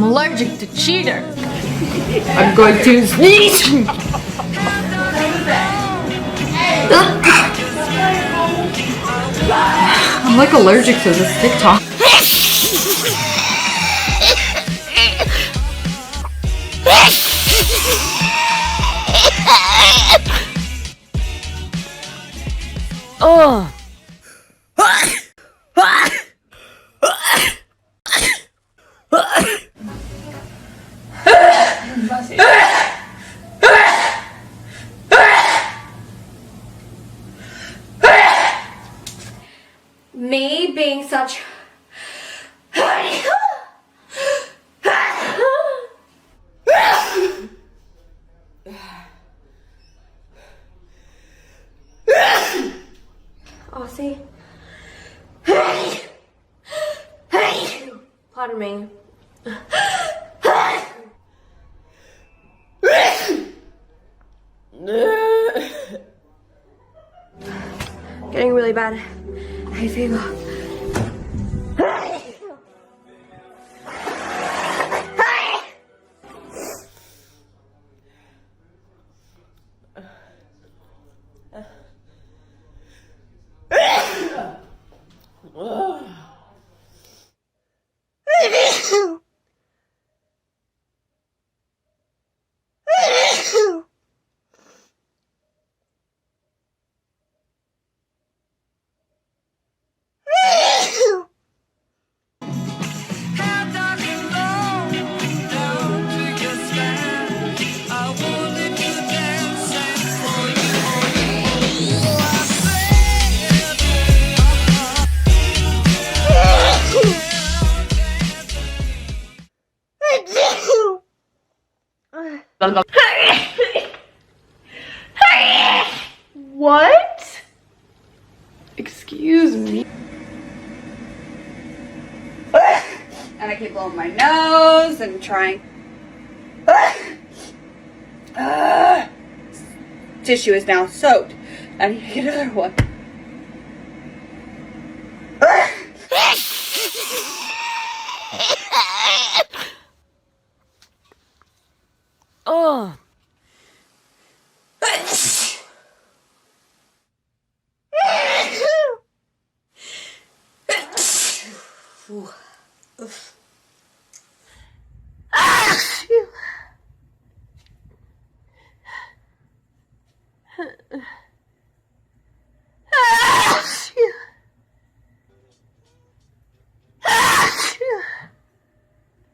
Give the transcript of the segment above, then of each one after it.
I'm allergic to cheater. I'm going to sneeze. I'm like allergic to this TikTok. Oh. Me being such Aussie. Pardon me. Getting really bad hay fever. What? Excuse me. And I keep blowing my nose and trying. Tissue is now soaked. I need to get another one. Oh.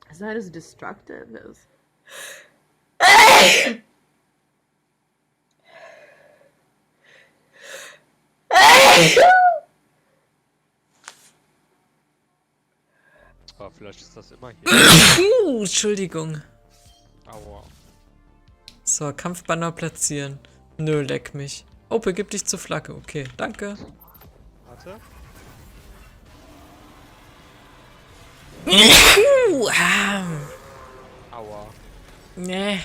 Is that as destructive as... Aber vielleicht ist das immer hier. Entschuldigung. Aua. So, Kampfbanner platzieren. Nö, leck mich. Oh, begib dich zur Flagge. Okay, danke. Warte. Aua. Nee.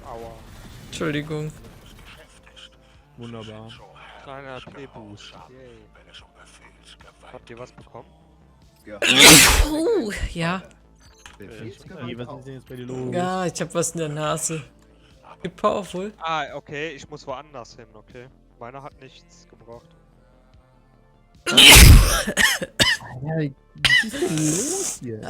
Aua. Entschuldigung. Wunderbar. Kleiner AP-Boost. Yay. Habt ihr was bekommen? Ja. Hey, was ist denn jetzt bei dir los? Ja, ich hab was in der Nase. Gib powerful. Ah, okay, ich muss woanders hin, okay. Meiner hat nichts gebraucht. Alter, was ist denn los hier?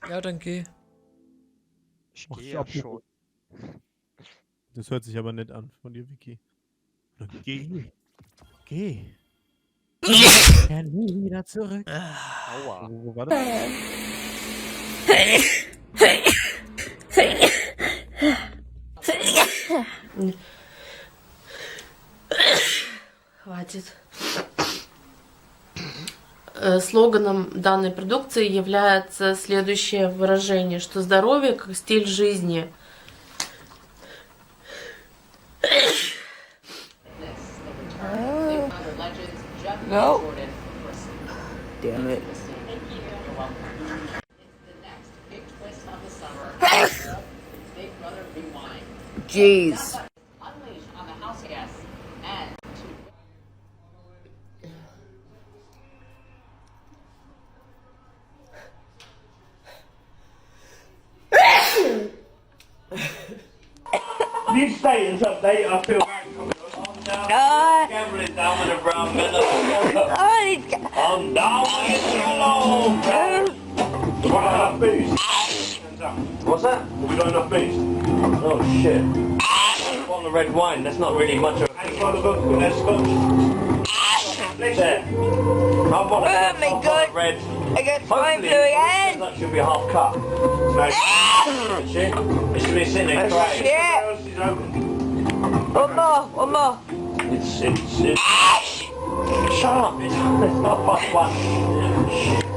Ja, dann geh. Ich Ach, gehe ja schon. Das hört sich aber nett an von dir, Vicky. Geh. Geh. Ja, nie wieder zurück. Aua. Wo war das? Wartet. слоганом данной продукции является следующее выражение, что здоровье как стиль жизни. No. Damn it. Jeez. These status update, I feel bad coming on. Gambling down with a brown mellow. I'm down with it mellow. Have we got enough booze? What's that? Have we got enough booze? Oh shit. On the red wine, that's not really much of a thing. Let's scotch. There. I've got a red. I got fine blue again. That should be half cup. No shit. It should be sitting there crying. One more. It's shut up, it's not fun.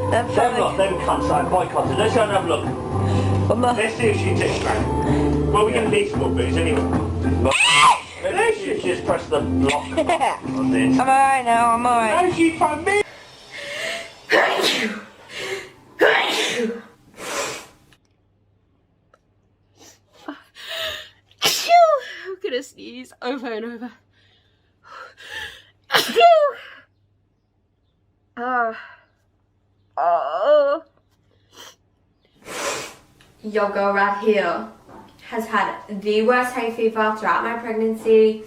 Them cunts that I boycotted. Let's go and have a look. One more. Let's see if she takes back. Well, we can need some more booze anyway. Let's just press the block on this. I'm alright now, I'm alright. No, she found me! I'm gonna sneeze over and over. Your girl right here has had the worst hay fever throughout my pregnancy.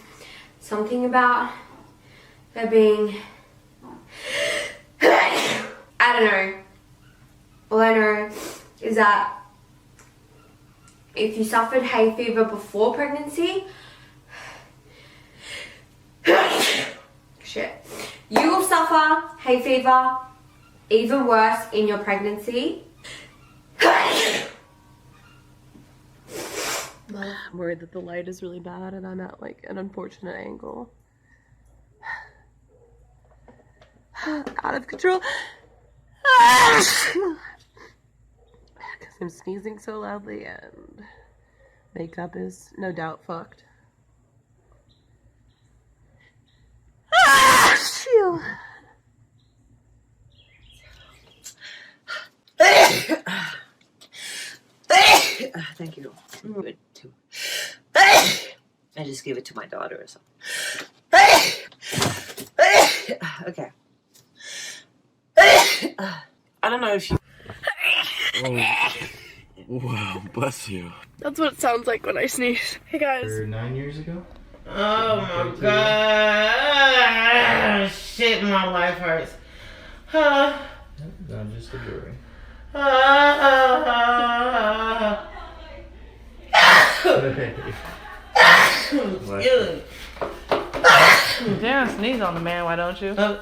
Something about there being, I don't know. All I know is that if you suffered hay fever before pregnancy, shit, you will suffer hay fever even worse in your pregnancy. I'm worried that the light is really bad and I'm at like an unfortunate angle. Out of control. Because I'm sneezing so loudly and makeup is no doubt fucked. Phew. Thank you. Good too. I just gave it to my daughter or something. Okay. I don't know if you. Wow, bless you. That's what it sounds like when I sneeze. Hey guys. 9 years ago? Oh my god! Shit, my life hurts. No, just a jury. Darren, sneeze on the man, why don't you? Okay.